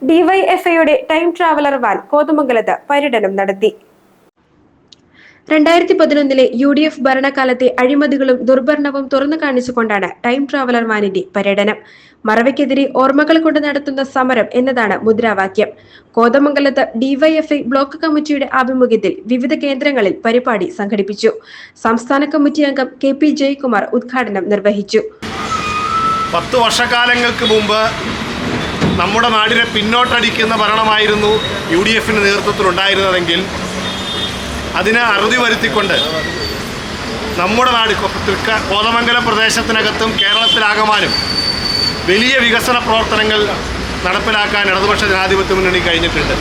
ഡിവൈഎഫ്ഐയുടെ time traveller van കോതമംഗലത്ത് പര്യടനം നടത്തി. 2011 UDF ഭരണകാലത്തെ അഴിമതികളും ദുർഭരണവും തുറന്നു കാണിച്ചുകൊണ്ടാണ് ടൈം ട്രാവലർ വാനിന്റെ പര്യടനം. മറവിക്കെതിരെ ഓർമ്മകൾ കൊണ്ട് നടത്തുന്ന സമരം എന്നതാണ് മുദ്രാവാക്യം. കോതമംഗലത്ത് ഡിവൈഎഫ്ഐ ബ്ലോക്ക് കമ്മിറ്റിയുടെ ആഭിമുഖ്യത്തിൽ വിവിധ കേന്ദ്രങ്ങളിൽ പരിപാടി സംഘടിപ്പിച്ചു. സംസ്ഥാന കമ്മിറ്റി അംഗം KP ജയകുമാർ ഉദ്ഘാടനം നിർവഹിച്ചു. 10 വർഷക്കാലങ്ങൾക്ക് മുമ്പ് നമ്മുടെ നാടിനെ പിന്നോട്ടടിക്കുന്ന ഭരണമായിരുന്നു UDFന്റെ നേതൃത്വത്തിലുണ്ടായിരുന്നതെങ്കിൽ അതിനെ അറുതി വരുത്തിക്കൊണ്ട് നമ്മുടെ നാട് കോതമംഗലം പ്രദേശത്തിനകത്തും കേരളത്തിലാകമാനം വലിയ വികസന പ്രവർത്തനങ്ങൾ നടപ്പിലാക്കാൻ ഇടതുപക്ഷ ജനാധിപത്യ മുന്നണി കഴിഞ്ഞിട്ടുണ്ട്.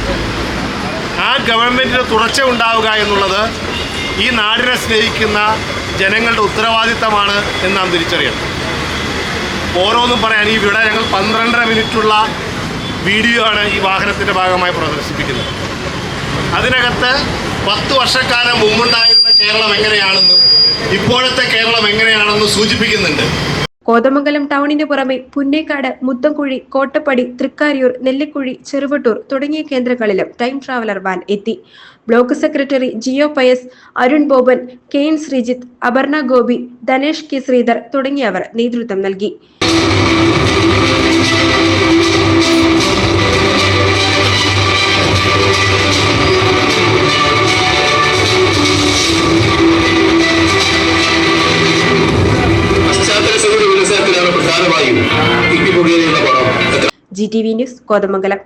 ആ ഗവൺമെൻറ്റിന് തുടർച്ച ഉണ്ടാവുക എന്നുള്ളത് ഈ നാടിനെ സ്നേഹിക്കുന്ന ജനങ്ങളുടെ ഉത്തരവാദിത്തമാണ് എന്ന് നാം തിരിച്ചറിയണം. ഓരോന്നും പറയാൻ ഇവിടെ ഞങ്ങൾ 12.5 മിനിറ്റുള്ള വീഡിയോ ആണ് ഈ വാഹനത്തിൻ്റെ ഭാഗമായി പ്രദർശിപ്പിക്കുന്നത്. അതിനകത്ത് 10 വർഷക്കാലം മുമ്പുണ്ടായിരുന്ന കേരളം എങ്ങനെയാണെന്നും ഇപ്പോഴത്തെ കേരളം എങ്ങനെയാണെന്നും സൂചിപ്പിക്കുന്നുണ്ട്. കോതമംഗലം ടൗണിന് പുറമെ പുന്നേക്കാട്, മുത്തംകുഴി, കോട്ടപ്പടി, തൃക്കാരിയൂർ, നെല്ലിക്കുഴി, ചെറുവട്ടൂർ തുടങ്ങിയ കേന്ദ്രങ്ങളിലും ടൈം ട്രാവലർ വാൻ എത്തി. Block secretary Jio Pius, Arun Boban, Kane Sreejith, Aparna Gopi, Dhanesh K Sreedhar തുടങ്ങിയവർ നേതൃത്വം നൽകി. GTV news Kothamangalam.